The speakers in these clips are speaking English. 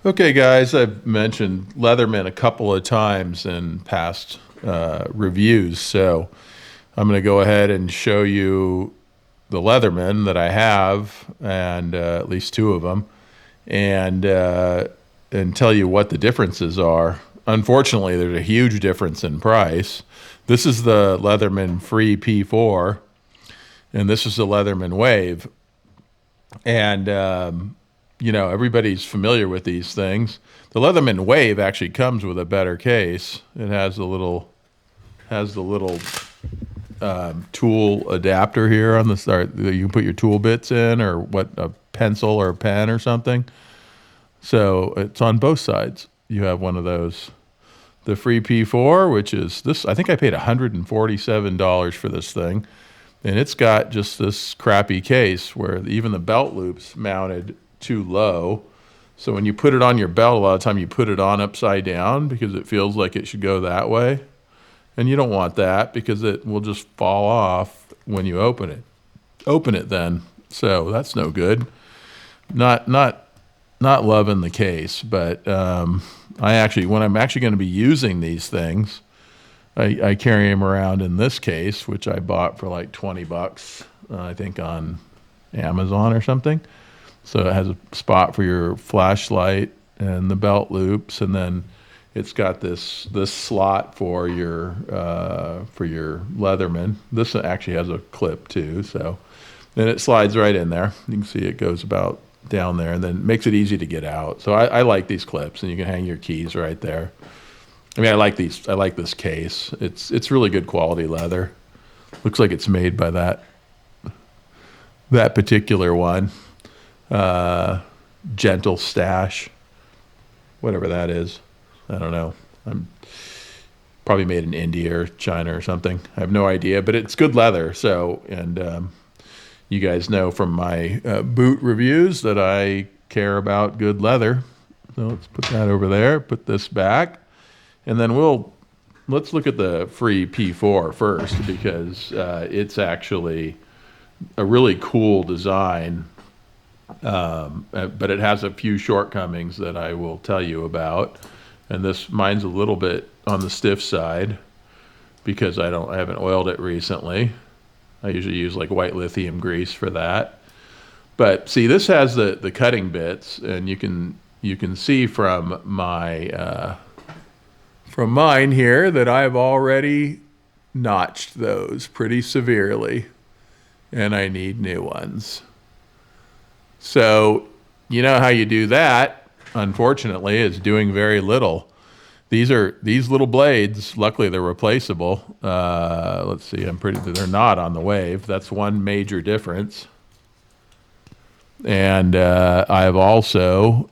Okay, guys, I've mentioned Leatherman a couple of times in past reviews, so I'm going to go ahead and show you the Leatherman that I have, and at least two of them, and and tell you what the differences are. Unfortunately, there's a huge difference in price. This is the Leatherman Free P4, and this is the Leatherman Wave, and everybody's familiar with these things. The Leatherman Wave actually comes with a better case. It has the little tool adapter here on the start. You can put your tool bits in, or what, a pencil or a pen or something. So it's on both sides. You have one of those. The Free P4, which is this, I think I paid $147 for this thing, and it's got just this crappy case where even the belt loop's mounted too low. So when you put it on your belt, a lot of time you put it on upside down because it feels like it should go that way. And you don't want that because it will just fall off when you open it. Open it then. So that's no good. Not loving the case, but when I'm actually going to be using these things, I carry them around in this case, which I bought for like $20, I think on Amazon or something. So it has a spot for your flashlight and the belt loops, and then it's got this slot for your Leatherman. This actually has a clip too, so then it slides right in there. You can see it goes about down there, and then makes it easy to get out. So I like these clips, and you can hang your keys right there. I mean, I like these. I like this case. It's really good quality leather. Looks like it's made by that particular one. Gentle Stash, whatever that is. I don't know. I'm probably made in India or China or something. I have no idea, but it's good leather. So, and you guys know from my boot reviews that I care about good leather. So let's put that over there. Put this back, and then let's look at the Free P4 first, because it's actually a really cool design. But it has a few shortcomings that I will tell you about. And mine's a little bit on the stiff side because I haven't oiled it recently. I usually use like white lithium grease for that. But see, this has the cutting bits, and you can see from mine here that I've already notched those pretty severely, and I need new ones. So, you know how you do that, unfortunately, is doing very little. These little blades, luckily they're replaceable. Let's see, they're not on the Wave. That's one major difference. And I've also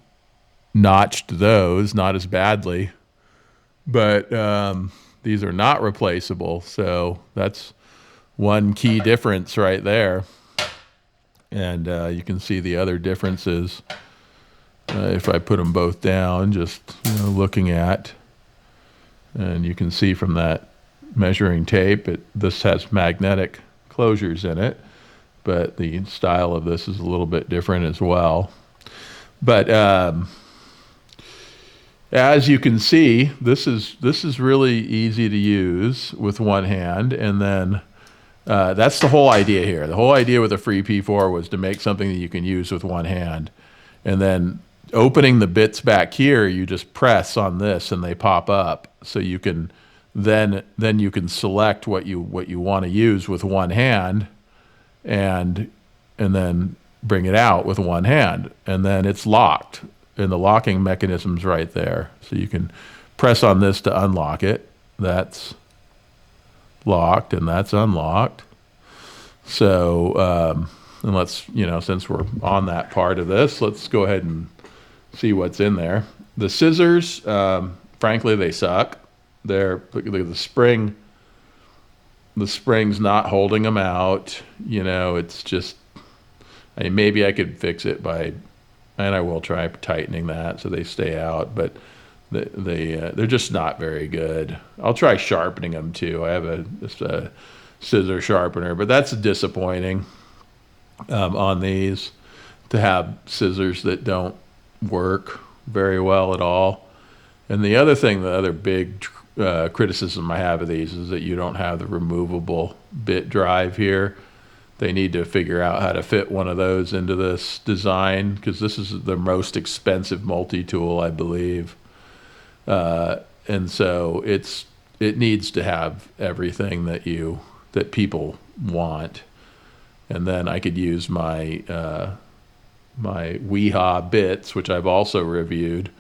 notched those, not as badly, but these are not replaceable. So that's one key difference right there. And you can see the other differences if I put them both down, just looking at. And you can see from that measuring tape, this has magnetic closures in it, but the style of this is a little bit different as well. But as you can see, this is really easy to use with one hand, and then that's the whole idea here. The whole idea with the Free P4 was to make something that you can use with one hand. And then opening the bits back here, you just press on this and they pop up. So you can then you can select what you want to use with one hand, and then bring it out with one hand. And then it's locked, and the locking mechanism's right there. So you can press on this to unlock it. That's locked, and that's unlocked. So and let's, since we're on that part of this, let's go ahead and see what's in there. The scissors, frankly, they suck. Look at the spring. The spring's not holding them out. It's just, maybe I could fix it and I will try tightening that so they stay out, but they're just not very good. I'll try sharpening them too. I have just a scissor sharpener, but that's disappointing on these, to have scissors that don't work. very well at all. And the other thing, the other big criticism I have of these is that you don't have the removable bit drive here. They need to figure out how to fit one of those into this design, because this is the most expensive multi-tool, I believe. And so it needs to have everything that people want. And then I could use my my Weehaw bits, which I've also reviewed,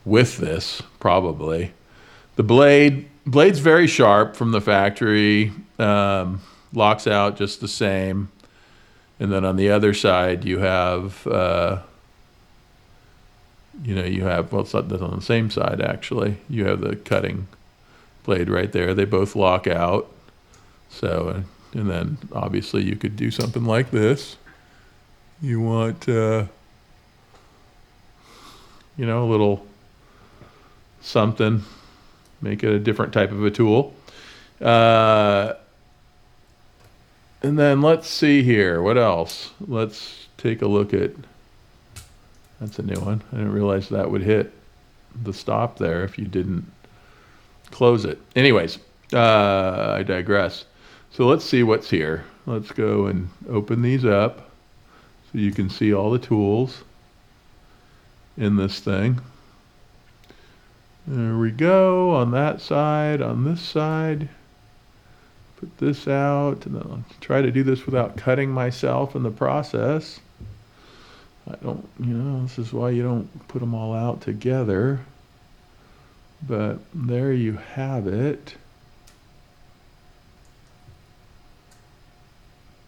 with this probably. The blade's very sharp from the factory. Locks out just the same. And then on the other side, you have, well, it's not on the same side actually. You have the cutting blade right there. They both lock out. So, and then obviously you could do something like this. You want, a little something, make it a different type of a tool. And then let's see here. What else? Let's take a look at, that's a new one. I didn't realize that would hit the stop there if you didn't close it. Anyways, I digress. So let's see what's here. Let's go and open these up so you can see all the tools in this thing. There we go, on that side, on this side. Put this out, and then I'll try to do this without cutting myself in the process. I don't, this is why you don't put them all out together. But there you have it.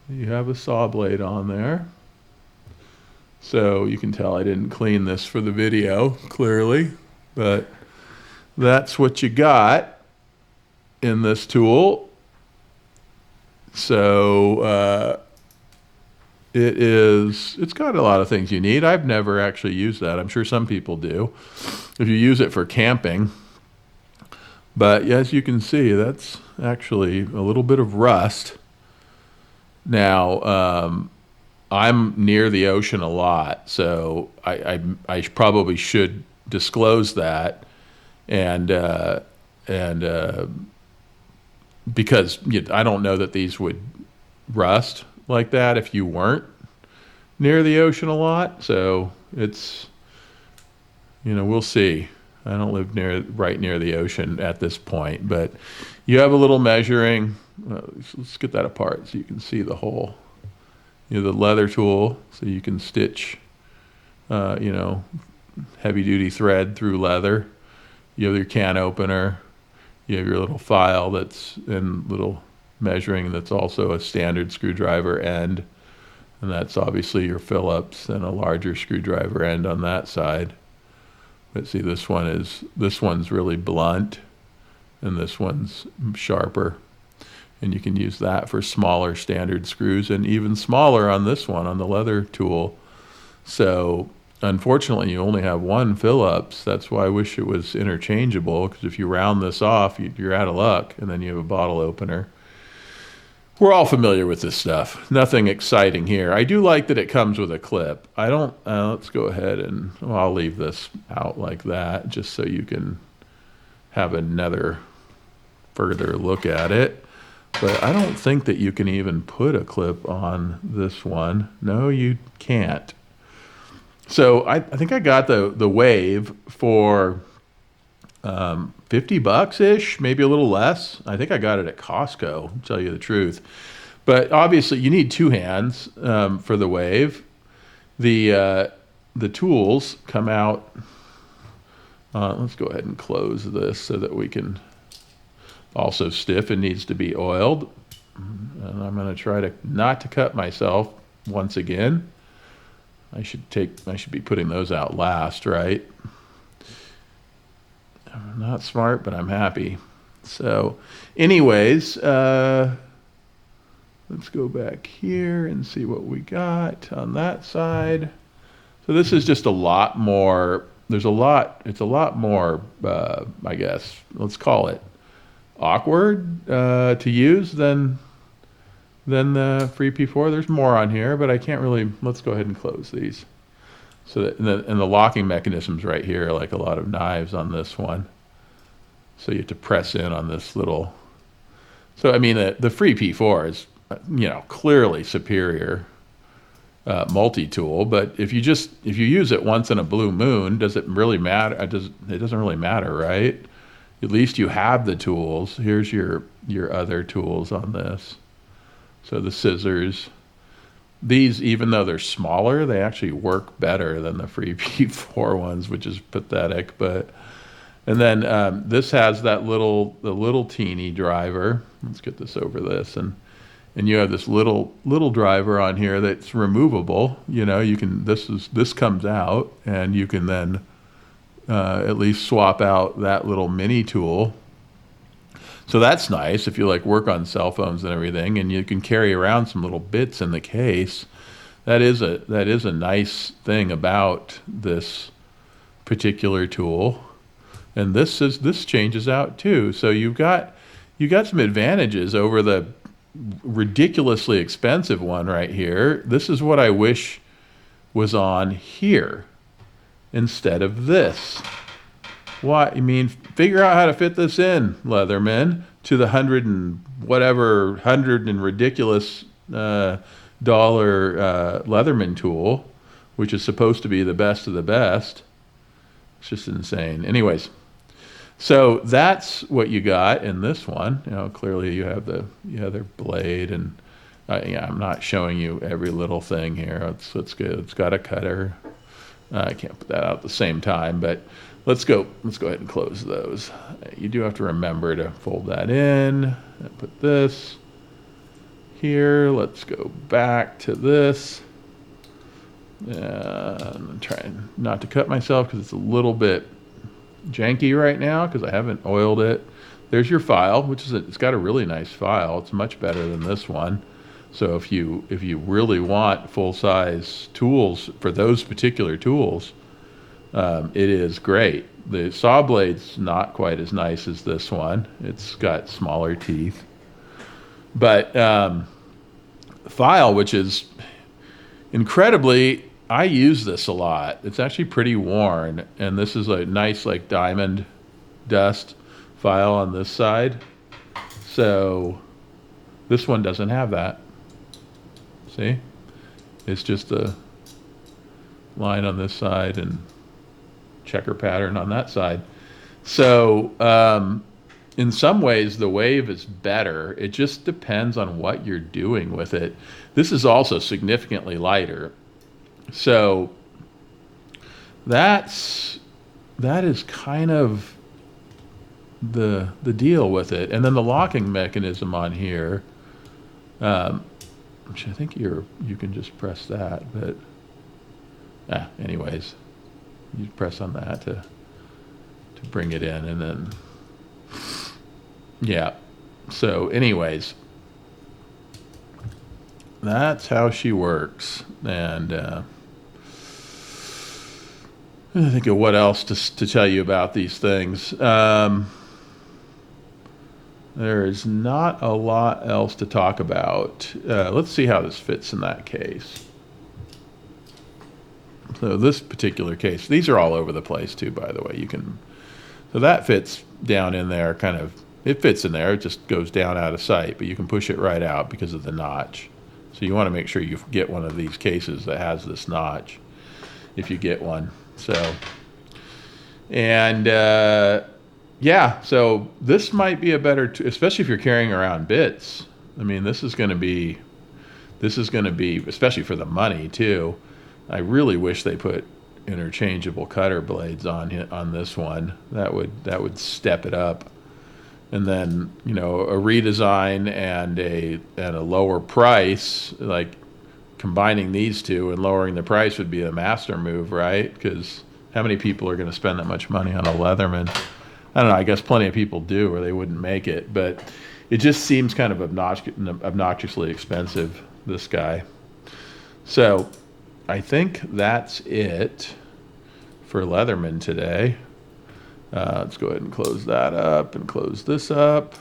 You have a saw blade on there. So you can tell I didn't clean this for the video, clearly. But that's what you got in this tool. So it's got a lot of things you need. I've never actually used that. I'm sure some people do if you use it for camping. But as you can see, that's actually a little bit of rust. Now, I'm near the ocean a lot, so I probably should disclose that. And because I don't know that these would rust like that if you weren't near the ocean a lot. So it's, we'll see. I don't live right near the ocean at this point, but you have a little measuring. Let's get that apart so you can see the whole, the leather tool, so you can stitch, heavy duty thread through leather. You have your can opener. You have your little file that's in little measuring that's also a standard screwdriver end. And that's obviously your Phillips and a larger screwdriver end on that side. But see, this one's really blunt and this one's sharper. And you can use that for smaller standard screws and even smaller on this one, on the leather tool. So unfortunately, you only have one Phillips. That's why I wish it was interchangeable, because if you round this off, you're out of luck, and then you have a bottle opener. We're all familiar with this stuff. Nothing exciting here. I do like that it comes with a clip. I don't, let's go ahead and, I'll leave this out like that, just so you can have another further look at it. But I don't think that you can even put a clip on this one. No, you can't. So I think I got the Wave for $50-ish, maybe a little less. I think I got it at Costco, to tell you the truth. But obviously you need two hands for the Wave. The tools come out. Let's go ahead and close this so that we can, also stiff and needs to be oiled. And I'm going to try to not to cut myself once again. I should be putting those out last, right? I'm not smart, but I'm happy. So anyways, let's go back here and see what we got on that side. So this is just a lot more, it's a lot more, I guess, let's call it awkward to use than the Free P4. There's more on here, but I can't really, let's go ahead and close these So that, and the locking mechanism's right here, like a lot of knives on this one. So you have to press in on this little. So I mean, the Free P4 is, clearly superior multi-tool. But if you use it once in a blue moon, does it really matter? It doesn't really matter, right? At least you have the tools. Here's your other tools on this. So the scissors. These, even though they're smaller, they actually work better than the Free P4 ones, which is pathetic. And then this has the little teeny driver. Let's get this over this, and you have this little driver on here that's removable. You can this comes out, and you can then at least swap out that little mini tool. So that's nice if you like work on cell phones and everything, and you can carry around some little bits in the case. That is a nice thing about this particular tool. And this changes out too. So you got some advantages over the ridiculously expensive one right here. This is what I wish was on here instead of this. What? I mean, figure out how to fit this in, Leatherman, to the $100 and ridiculous dollar Leatherman tool, which is supposed to be the best of the best. It's just insane. Anyways, so that's what you got in this one. Clearly you have their blade, and I'm not showing you every little thing here. It's good. It's got a cutter. I can't put that out at the same time, but let's go ahead and close those. You do have to remember to fold that in and put this here. Let's go back to this. I'm trying not to cut myself because it's a little bit janky right now because I haven't oiled it. There's your file, it's got a really nice file. It's much better than this one. So if you really want full-size tools for those particular tools, it is great. The saw blade's not quite as nice as this one. It's got smaller teeth. But file, which is incredibly, I use this a lot. It's actually pretty worn, and this is a nice like diamond dust file on this side. So this one doesn't have that. See? It's just a line on this side and checker pattern on that side. So in some ways the Wave is better. It just depends on what you're doing with it. This is also significantly lighter. So that is kind of the deal with it. And then the locking mechanism on here, which I think you can just press that, but anyways, you press on that to bring it in, and then yeah. So anyways, that's how she works. And I think of what else to tell you about these things. There is not a lot else to talk about. Let's see how this fits in that case. So this particular case, these are all over the place too, by the way. So that fits down in there, kind of, it fits in there. It just goes down out of sight, but you can push it right out because of the notch. So you want to make sure you get one of these cases that has this notch if you get one. So, and yeah, so this might be a better, especially if you're carrying around bits. I mean, this is going to be, especially for the money too. I really wish they put interchangeable cutter blades on this one. That would step it up. And then, a redesign and a lower price, like combining these two and lowering the price would be a master move, right? Because how many people are going to spend that much money on a Leatherman? I don't know. I guess plenty of people do, or they wouldn't make it. But it just seems kind of obnoxiously expensive, this guy. So I think that's it for Leatherman today. Let's go ahead and close that up and close this up.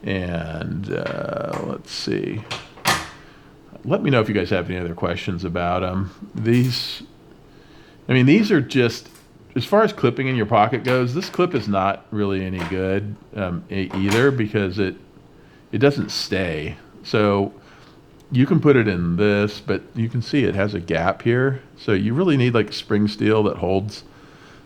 And let's see. Let me know if you guys have any other questions about them. These, I mean, these are just, as far as clipping in your pocket goes, this clip is not really any good either, because it doesn't stay. So you can put it in this, but you can see it has a gap here. So you really need like spring steel that holds,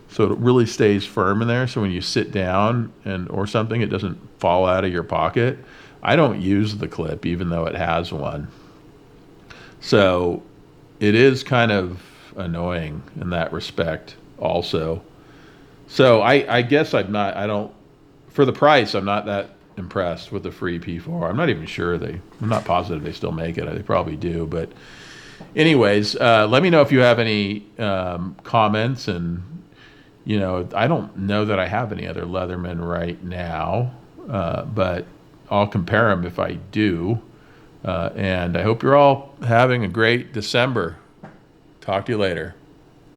so it really stays firm in there. So when you sit down or something, it doesn't fall out of your pocket. I don't use the clip, even though it has one. So it is kind of annoying in that respect also. So I guess I don't, for the price, I'm not that impressed with the Free P4. I'm not even sure I'm not positive they still make it. They probably do. But anyways, let me know if you have any comments. And, you know, I don't know that I have any other Leatherman right now, but I'll compare them if I do. And I hope you're all having a great December. Talk to you later.